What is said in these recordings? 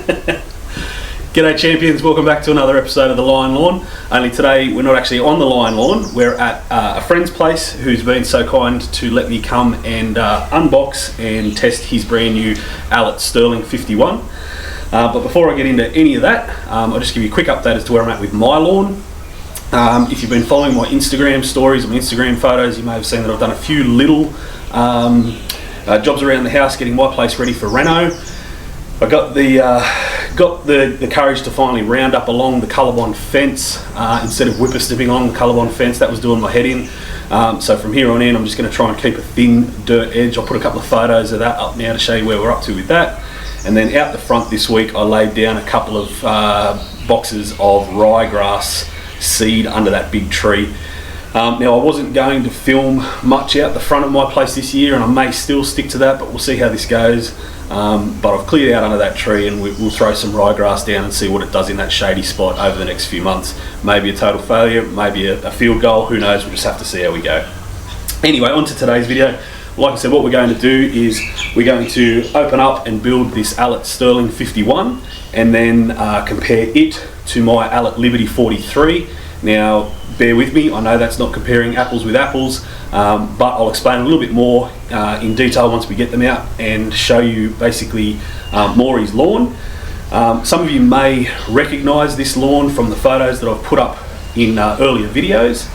G'day champions, welcome back to another episode of The Lion Lawn. Only today we're not actually on the Lion Lawn, we're at a friend's place who's been so kind to let me come and unbox and test his brand new Allett Stirling 51. But before I get into any of that, I'll just give you a quick update as to where I'm at with my lawn. If you've been following my Instagram stories and my Instagram photos, you may have seen that I've done a few little jobs around the house getting my place ready for reno. I got the courage to finally round up along the colorbond fence instead of whipper-snipping along the colorbond fence. That was doing my head in. So from here on in, I'm just going to try and keep a thin dirt edge. I'll put a couple of photos of that up now to show you where we're up to with that. And then out the front this week, I laid down a couple of boxes of ryegrass seed under that big tree. Now I wasn't going to film much out the front of my place this year, and I may still stick to that, but we'll see how this goes. But I've cleared out under that tree, and we'll throw some ryegrass down and see what it does in that shady spot over the next few months. Maybe a total failure, maybe a field goal, who knows, we'll just have to see how we go. Anyway, on to today's video. Like I said, what we're going to do is we're going to open up and build this Allett Stirling 51 and then compare it to my Allett Liberty 43. Now, bear with me, I know that's not comparing apples with apples, but I'll explain a little bit more in detail once we get them out and show you basically Maury's lawn. Some of you may recognise this lawn from the photos that I've put up in earlier videos.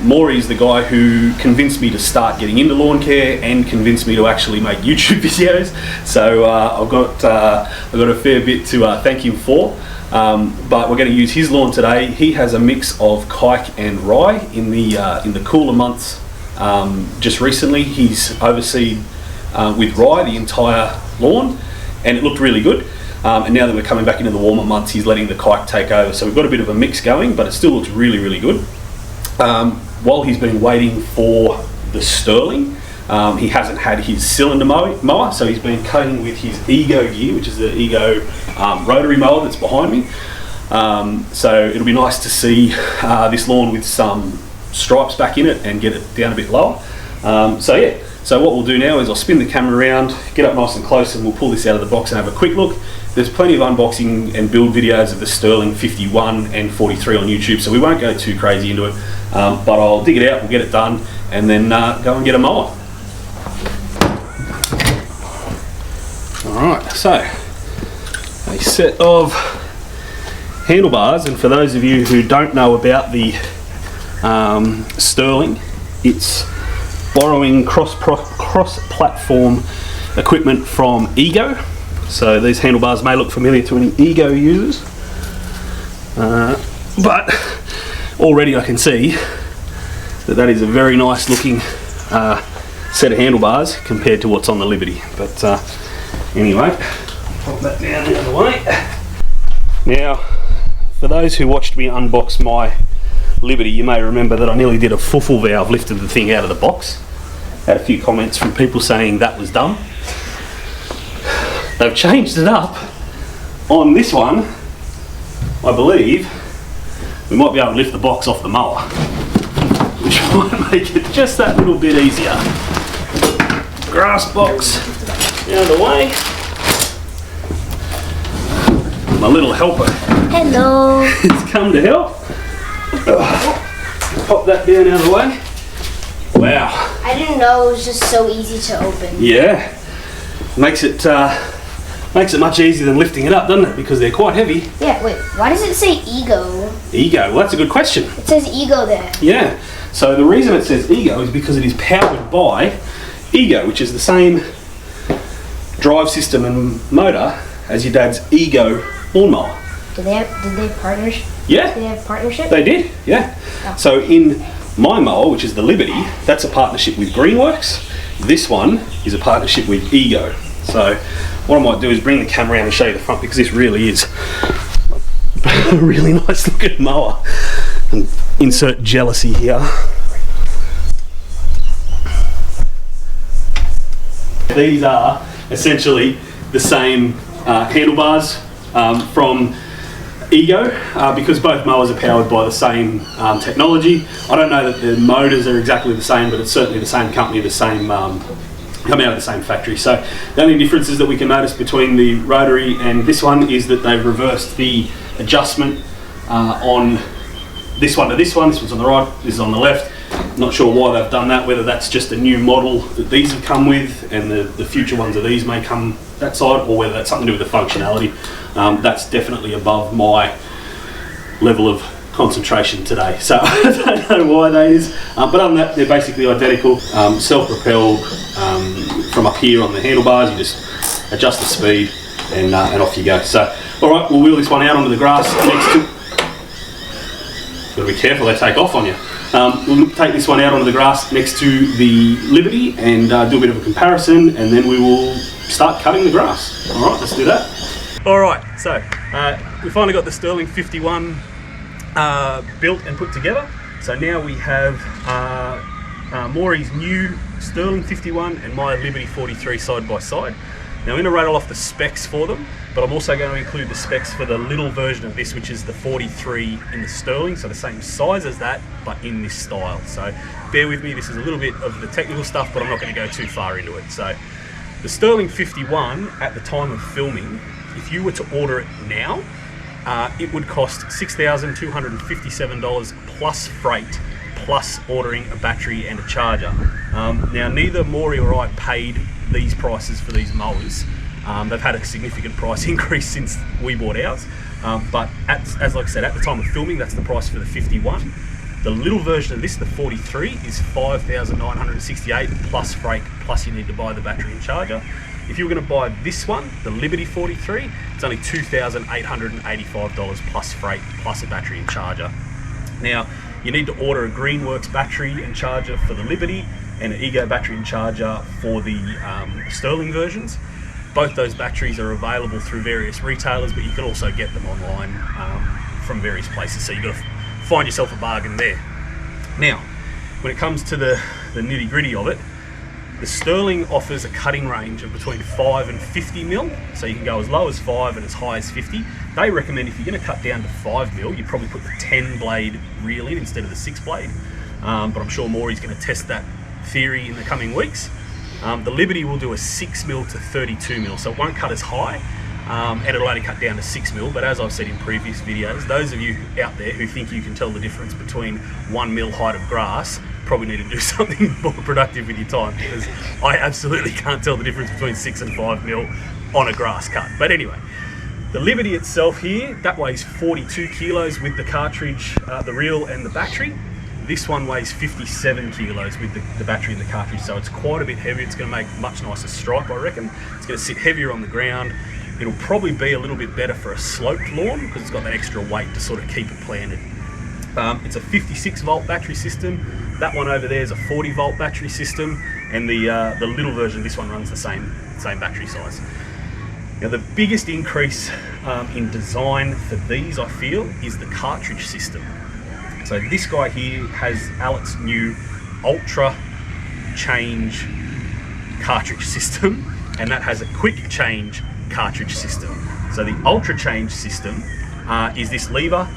Maury's the guy who convinced me to start getting into lawn care and convinced me to actually make YouTube videos. So I've got a fair bit to thank him for. But we're going to use his lawn today. He has a mix of kike and rye in the cooler months. Just recently, he's overseed with rye the entire lawn, and it looked really good. And now that we're coming back into the warmer months, he's letting the kike take over. So we've got a bit of a mix going, but it still looks really, really good. While he's been waiting for the Stirling, he hasn't had his cylinder mower, so he's been cutting with his Ego gear, which is the Ego rotary mower that's behind me. So it'll be nice to see this lawn with some stripes back in it and get it down a bit lower. So what we'll do now is I'll spin the camera around, get up nice and close, and we'll pull this out of the box and have a quick look. There's plenty of unboxing and build videos of the Stirling 51 and 43 on YouTube, so we won't go too crazy into it, but I'll dig it out, we'll get it done, and then go and get a mower. Alright, so a set of handlebars, and for those of you who don't know about the Stirling, it's borrowing cross-platform equipment from Ego. So these handlebars may look familiar to any Ego users, but already I can see that is a very nice looking set of handlebars compared to what's on the Liberty. But anyway, pop that down the other way. Now, for those who watched me unbox my Liberty, you may remember that I nearly did a fuffle valve, lifted the thing out of the box. Had a few comments from people saying that was dumb. They've changed it up on this one. I believe we might be able to lift the box off the mower, which might make it just that little bit easier. Grass box out of the way. My little helper. Hello. It's come to help. Pop that down out of the way. Wow. I didn't know it was just so easy to open. Yeah. Makes it much easier than lifting it up, doesn't it? Because they're quite heavy. Yeah, wait, why does it say Ego? Ego, well that's a good question. It says Ego there. Yeah, so the reason it says Ego is because it is powered by Ego, which is the same drive system and motor as your dad's Ego lawnmower. Did they partnership? Yeah. Did they have partnership? They did, yeah. Oh. So in my mower, which is the Liberty, that's a partnership with Greenworks. This one is a partnership with Ego. So what I might do is bring the camera around and show you the front, because this really is a really nice looking mower. And insert jealousy here. These are essentially the same handlebars from Ego, because both mowers are powered by the same technology. I don't know that the motors are exactly the same, but it's certainly the same company, the same come out of the same factory. So the only differences that we can notice between the rotary and this one is that they've reversed the adjustment on this one to this one. This one's on the right, this is on the left. Not sure why they've done that, whether that's just a new model that these have come with and the future ones of these may come that side, or whether that's something to do with the functionality. That's definitely above my level of concentration today, so I don't know why that is, but other than that, they're basically identical. Self-propelled from up here on the handlebars. You just adjust the speed and off you go. So alright, we'll wheel this one out onto the grass next to, gotta be careful, they take off on you. We'll take this one out onto the grass next to the Liberty and do a bit of a comparison, and then we will start cutting the grass. Alright, let's do that. Alright, so we finally got the Stirling 51 built and put together. So now we have Maury's new Stirling 51 and my Liberty 43 side by side. Now I'm going to rattle off the specs for them, but I'm also going to include the specs for the little version of this, which is the 43 in the Stirling, so the same size as that, but in this style. So bear with me, this is a little bit of the technical stuff, but I'm not going to go too far into it. So the Stirling 51 at the time of filming, if you were to order it now, it would cost $6,257 plus freight, plus ordering a battery and a charger. Now neither Maury or I paid these prices for these mowers. They've had a significant price increase since we bought ours, but as like I said, at the time of filming, that's the price for the 51. The little version of this, the 43, is $5,968 plus freight, plus you need to buy the battery and charger. If you were going to buy this one, the Liberty 43, it's only $2,885 plus freight, plus a battery and charger. Now, you need to order a Greenworks battery and charger for the Liberty and an Ego battery and charger for the Stirling versions. Both those batteries are available through various retailers, but you can also get them online from various places, so you've got to find yourself a bargain there. Now, when it comes to the nitty gritty of it, the Stirling offers a cutting range of between 5 and 50 mil, so you can go as low as 5 and as high as 50. They recommend if you're going to cut down to 5 mil, you probably put the 10 blade reel in instead of the 6 blade, but I'm sure Maury's going to test that theory in the coming weeks. The Liberty will do a 6 mil to 32 mil, so it won't cut as high, and it'll only cut down to 6 mil, but as I've said in previous videos, those of you out there who think you can tell the difference between 1 mil height of grass probably need to do something more productive with your time, because I absolutely can't tell the difference between 6 and 5 mil on a grass cut. But anyway, the Liberty itself here, that weighs 42 kilos with the cartridge, the reel and the battery. This one weighs 57 kilos with the battery and the cartridge, so it's quite a bit heavier. It's going to make much nicer stripe, I reckon. It's going to sit heavier on the ground. It'll probably be a little bit better for a sloped lawn because it's got that extra weight to sort of keep it planted. It's a 56 volt battery system. That one over there is a 40 volt battery system, and the little version, this one runs the same battery size. Now the biggest increase in design for these, I feel, is the cartridge system. So this guy here has Allett's new Ultra Change cartridge system, and that has a quick change cartridge system. So the Ultra Change system is this lever.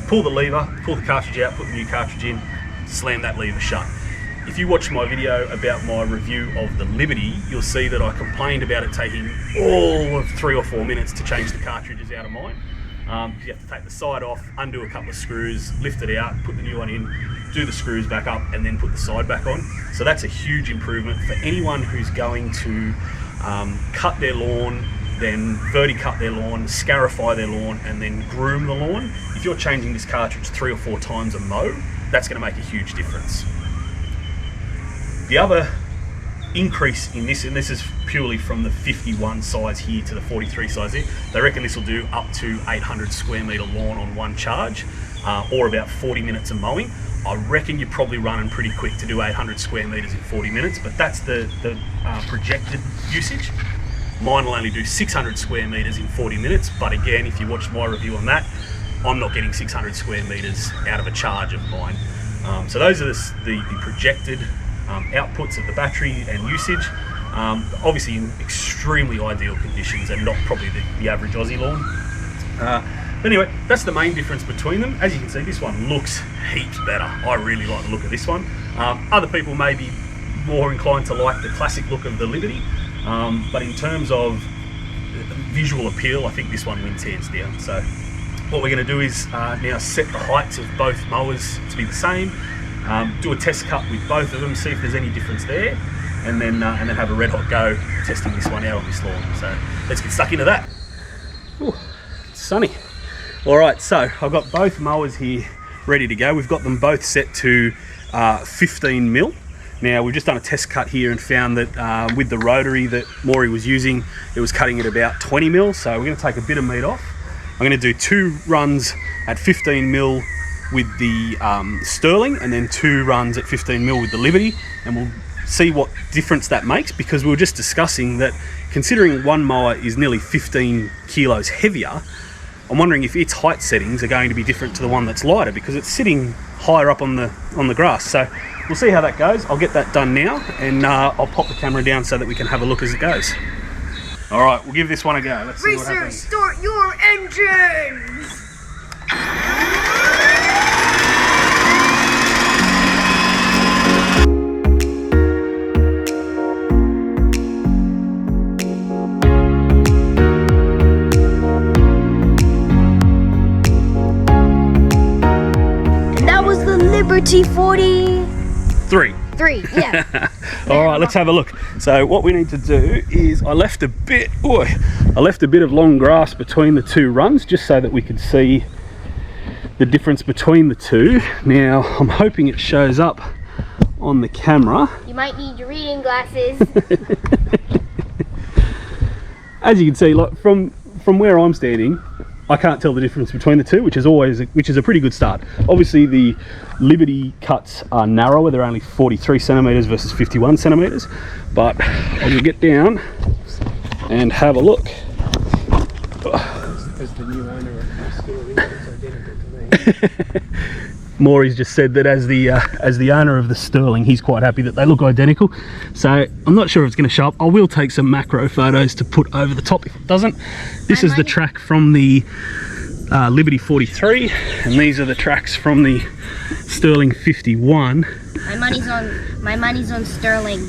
Pull the lever, pull the cartridge out, put the new cartridge in, slam that lever shut. If you watch my video about my review of the Liberty, you'll see that I complained about it taking all of 3 or 4 minutes to change the cartridges out of mine. You have to take the side off, undo a couple of screws, lift it out, put the new one in, do the screws back up, and then put the side back on. So that's a huge improvement for anyone who's going to cut their lawn, then verticut their lawn, scarify their lawn, and then groom the lawn. If you're changing this cartridge 3 or 4 times a mow, that's going to make a huge difference. The other increase in this, and this is purely from the 51 size here to the 43 size here, they reckon this will do up to 800 square metre lawn on one charge, or about 40 minutes of mowing. I reckon you're probably running pretty quick to do 800 square metres in 40 minutes, but that's the projected usage. Mine will only do 600 square metres in 40 minutes, but again, if you watch my review on that, I'm not getting 600 square metres out of a charge of mine. So those are the projected outputs of the battery and usage. Obviously in extremely ideal conditions and not probably the average Aussie lawn. But anyway, that's the main difference between them. As you can see, this one looks heaps better. I really like the look of this one. Other people may be more inclined to like the classic look of the Liberty, but in terms of visual appeal, I think this one wins hands down. So what we're going to do is now set the heights of both mowers to be the same, do a test cut with both of them, see if there's any difference there, and then have a red hot go testing this one out on this lawn. So let's get stuck into that. Ooh, it's sunny. All right, so I've got both mowers here ready to go. We've got them both set to 15 mil. Now we've just done a test cut here and found that with the rotary that Maury was using, it was cutting at about 20 mil. So we're going to take a bit of meat off. I'm going to do 2 runs at 15 mil with the Stirling, and then 2 runs at 15 mil with the Liberty, and we'll see what difference that makes, because we were just discussing that considering one mower is nearly 15 kilos heavier, I'm wondering if its height settings are going to be different to the one that's lighter, because it's sitting higher up on the grass. So we'll see how that goes. I'll get that done now, and I'll pop the camera down so that we can have a look as it goes. All right, we'll give this one a go. Let's see what happens. Start your engines! Liberty 43. Yeah. All right, let's have a look. So what we need to do is I left a bit of long grass between the 2 runs, just so that we could see the difference between the 2. Now I'm hoping it shows up on the camera. You might need your reading glasses. As you can see, like from where I'm standing, I can't tell the difference between the 2, which is a pretty good start. Obviously the Liberty cuts are narrower, they're only 43 centimeters versus 51 centimeters, but I'll get down and have a look. As the new owner of the Stirling, it's identical to me. Maury's just said that as the owner of the Stirling, he's quite happy that they look identical. So I'm not sure if it's going to show up. I will take some macro photos to put over the top if it doesn't. This is the track from the Liberty 43, and these are the tracks from the Stirling 51. My money's on Stirling.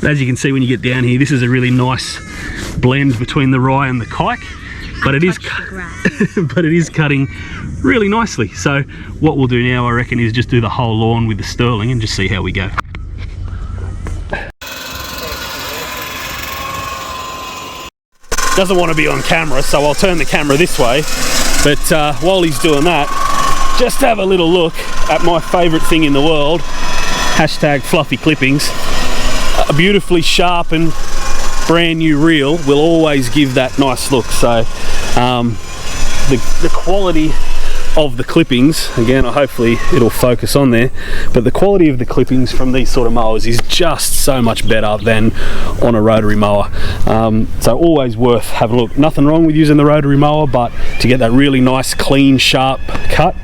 As you can see when you get down here, this is a really nice blend between the rye and the kike, but it is cutting really nicely. So what we'll do now, I reckon, is just do the whole lawn with the Stirling and just see how we go. Doesn't want to be on camera, so I'll turn the camera this way, but while he's doing that, just have a little look at my favourite thing in the world, hashtag fluffy clippings. A beautifully sharpened brand new reel will always give that nice look. So the quality of the clippings, again, hopefully it'll focus on there, but the quality of the clippings from these sort of mowers is just so much better than on a rotary mower. So always worth having a look. Nothing wrong with using the rotary mower, but to get that really nice, clean, sharp cut,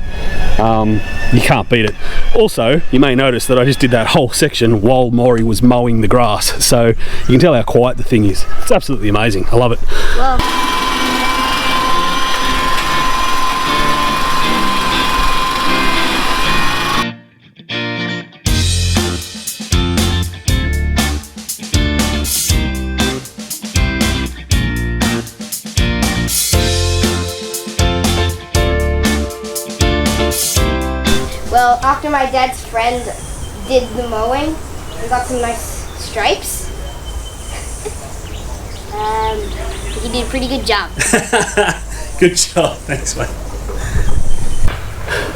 you can't beat it. Also, you may notice that I just did that whole section while Maury was mowing the grass, so you can tell how quiet the thing is. It's absolutely amazing. I love it. Well, after my dad's friend did the mowing, we got some nice stripes. He did a pretty good job. Good job, thanks mate.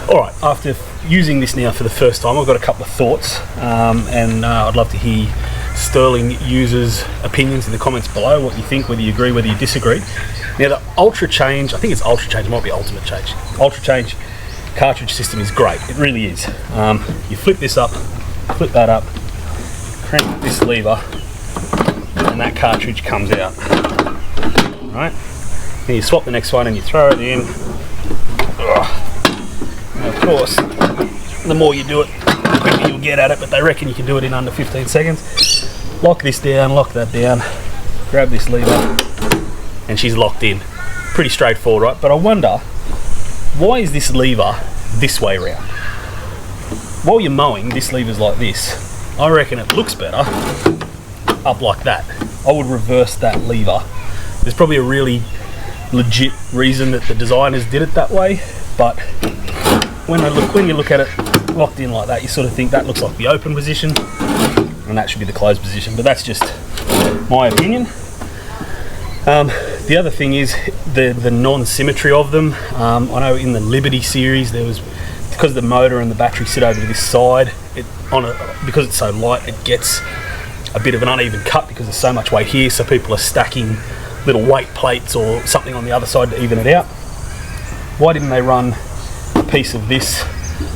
Alright, after using this now for the first time, I've got a couple of thoughts, and I'd love to hear Stirling users' opinions in the comments below, what you think, whether you agree, whether you disagree. Now the Ultra Change, I think it's Ultra Change, it might be Ultimate Change. Ultra Change cartridge system is great, it really is. You flip this up, flip that up, crank this lever, and that cartridge comes out. Right? Then you swap the next one and you throw it in. And of course, the more you do it, the quicker you'll get at it, but they reckon you can do it in under 15 seconds. Lock this down, lock that down, grab this lever, and she's locked in. Pretty straightforward, right? But I wonder, why is this lever this way around? While you're mowing, this lever's like this. I reckon it looks better up like that. I would reverse that lever. There's probably a really legit reason that the designers did it that way, but when you look at it locked in like that, you sort of think that looks like the open position and that should be the closed position, but that's just my opinion. The other thing is the non-symmetry of them. I know in the Liberty series there was, because the motor and the battery sit over to this side, because it's so light, it gets a bit of an uneven cut because there's so much weight here, so people are stacking little weight plates or something on the other side to even it out. Why didn't they run a piece of this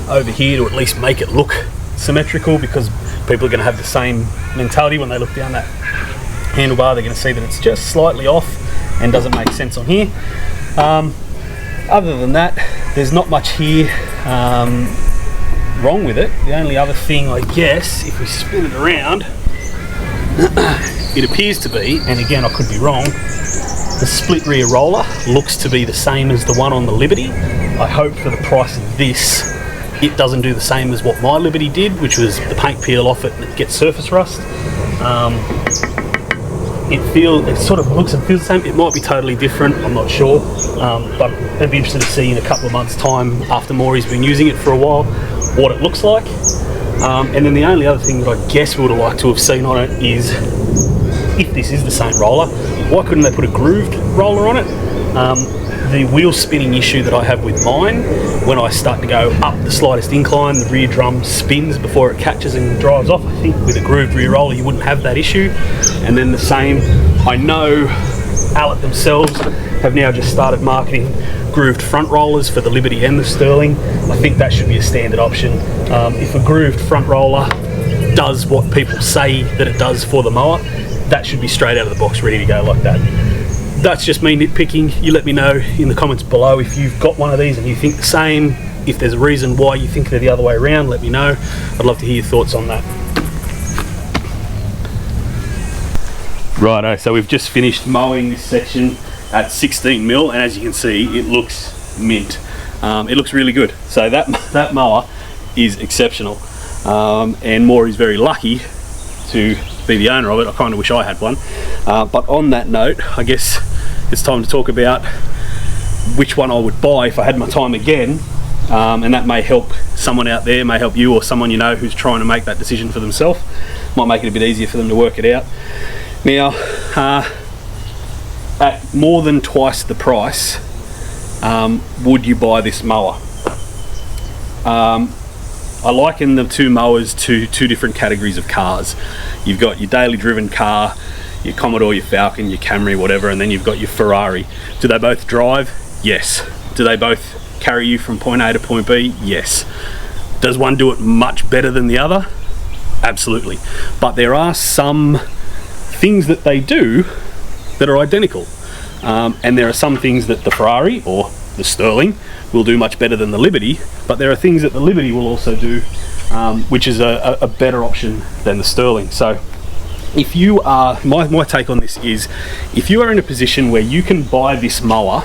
over here to at least make it look symmetrical? Because people are going to have the same mentality when they look down that handlebar. They're going to see that it's just slightly off and doesn't make sense on here. Other than that, there's not much here wrong with it. The only other thing, I guess, if we spin it around, it appears to be, and again I could be wrong, the split rear roller looks to be the same as the one on the Liberty. I hope for the price of this it doesn't do the same as what my Liberty did, which was the paint peel off it and it gets surface rust. It sort of looks and feels the same. It might be totally different, I'm not sure, but it'd be interesting to see in a couple of months' time, after Maury's been using it for a while, what it looks like. And then the only other thing that I guess we would have liked to have seen on it is, if this is the same roller, why couldn't they put a grooved roller on it? The wheel spinning issue that I have with mine, when I start to go up the slightest incline, the rear drum spins before it catches and drives off. I think with a grooved rear roller you wouldn't have that issue. And then the same, I know Allett themselves have now just started marketing grooved front rollers for the Liberty and the Stirling. I think that should be a standard option. If a grooved front roller does what people say that it does for the mower, that should be straight out of the box, ready to go like that. That's just me nitpicking. You let me know in the comments below if you've got one of these and you think the same. If there's a reason why you think they're the other way around, let me know. I'd love to hear your thoughts on that. Righto, so we've just finished mowing this section at 16mm, and as you can see, it looks mint. It looks really good. So that mower is exceptional, and Maury's very lucky to be the owner of it. I kind of wish I had one. But on that note, I guess it's time to talk about which one I would buy if I had my time again, and that may help someone out there, may help you or someone you know who's trying to make that decision for themselves. Might make it a bit easier for them to work it out. Now, at more than twice the price, would you buy this mower? I liken the two mowers to two different categories of cars. You've got your daily driven car, your Commodore, your Falcon, your Camry, whatever, and then you've got your Ferrari. Do they both drive? Yes. Do they both carry you from point A to point B? Yes. Does one do it much better than the other? Absolutely. But there are some things that they do that are identical. And there are some things that the Ferrari or the Stirling will do much better than the Liberty, but there are things that the Liberty will also do which is a better option than the Stirling. So if you are, my take on this is, if you are in a position where you can buy this mower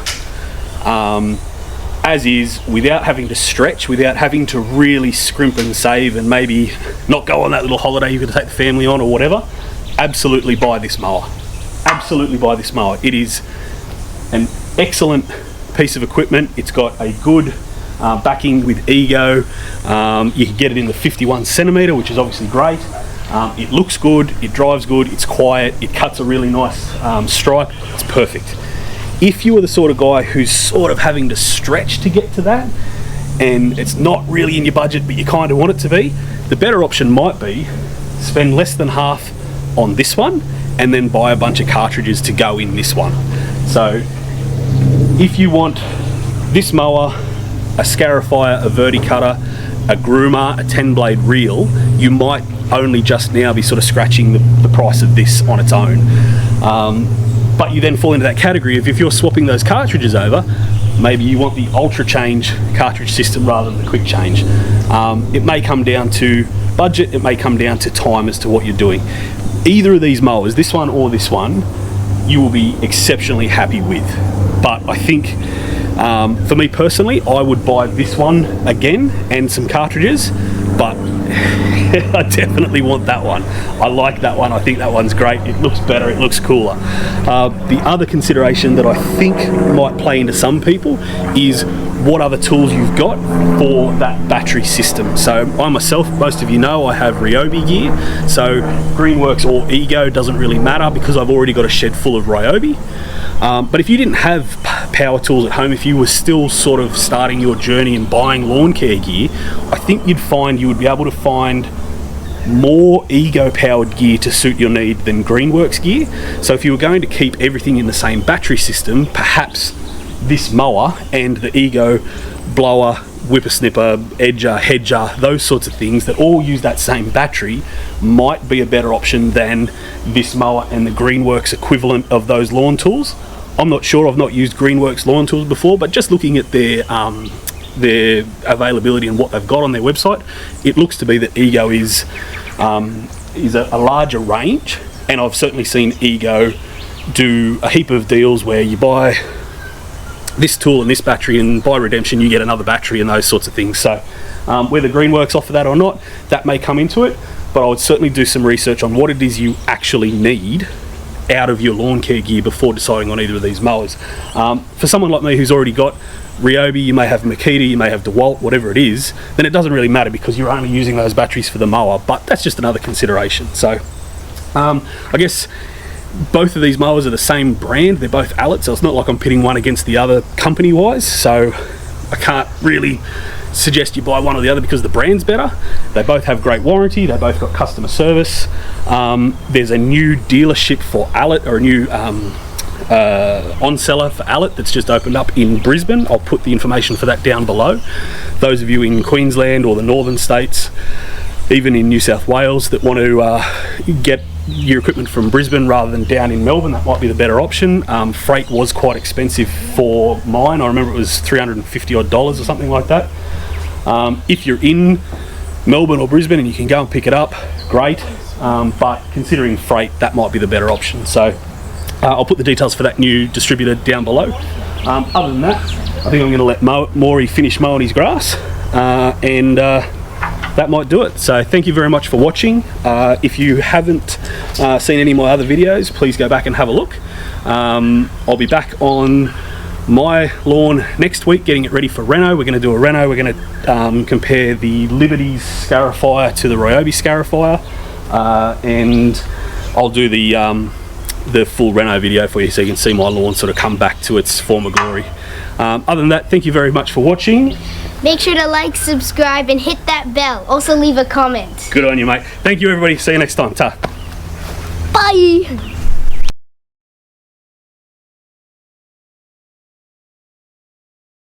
as is, without having to stretch, without having to really scrimp and save and maybe not go on that little holiday you're going to take the family on or whatever, absolutely buy this mower. Absolutely buy this mower. It is an excellent piece of equipment. It's got a good backing with Ego. You can get it in the 51 centimeter, which is obviously great. It looks good, it drives good, it's quiet, it cuts a really nice stripe. It's perfect. If you are the sort of guy who's sort of having to stretch to get to that, and it's not really in your budget but you kind of want it to be, the better option might be spend less than half on this one and then buy a bunch of cartridges to go in this one. So if you want this mower, a Scarifier, a Verticutter, a Groomer, a 10 blade reel, you might only just now be sort of scratching the price of this on its own. But you then fall into that category of, if you're swapping those cartridges over, maybe you want the Ultra Change cartridge system rather than the Quick Change. It may come down to budget, it may come down to time as to what you're doing. Either of these mowers, this one or this one, you will be exceptionally happy with. But I think for me personally, I would buy this one again and some cartridges, but I definitely want that one. I like that one. I think that one's great. It looks better. It looks cooler. The other consideration that I think might play into some people is what other tools you've got for that battery system. So I myself, most of you know, I have Ryobi gear. So Greenworks or Ego doesn't really matter because I've already got a shed full of Ryobi. But if you didn't have power tools at home, if you were still sort of starting your journey and buying lawn care gear, I think you would be able to find more Ego powered gear to suit your need than Greenworks gear. So if you were going to keep everything in the same battery system, perhaps this mower and the Ego blower, whippersnipper, edger, hedger, those sorts of things that all use that same battery might be a better option than this mower and the Greenworks equivalent of those lawn tools. I'm not sure, I've not used Greenworks lawn tools before, but just looking at their availability and what they've got on their website, it looks to be that Ego is a larger range, and I've certainly seen Ego do a heap of deals where you buy this tool and this battery, and by redemption you get another battery and those sorts of things. So whether Greenworks offer that or not, that may come into it, but I would certainly do some research on what it is you actually need out of your lawn care gear before deciding on either of these mowers. For someone like me who's already got Ryobi, you may have Makita, you may have DeWalt, whatever it is, then it doesn't really matter because you're only using those batteries for the mower, but that's just another consideration. So I guess both of these mowers are the same brand, they're both Allett, so it's not like I'm pitting one against the other company wise, so I can't really suggest you buy one or the other because the brand's better. They both have great warranty, they both got customer service. There's a new dealership for Allett, or a new on-seller for Allett that's just opened up in Brisbane. I'll put the information for that down below. Those of you in Queensland or the northern states, even in New South Wales, that want to get your equipment from Brisbane rather than down in Melbourne, that might be the better option. Freight was quite expensive for mine. I remember it was $350 odd or something like that. If you're in Melbourne or Brisbane and you can go and pick it up, great, but considering freight, that might be the better option. So I'll put the details for that new distributor down below. Other than that, I think I'm going to let Maury finish mowing his grass, and that might do it. So thank you very much for watching. If you haven't seen any of my other videos, please go back and have a look. I'll be back on my lawn next week getting it ready for reno. We're going to do a reno. We're going to compare the Liberty's scarifier to the Ryobi scarifier, and I'll do the full reno video for you so you can see my lawn sort of come back to its former glory. Other than that, thank you very much for watching. Make sure to like, subscribe, and hit that bell. Also leave a comment. Good on you, mate. Thank you, everybody. See you next time. Ta. Bye.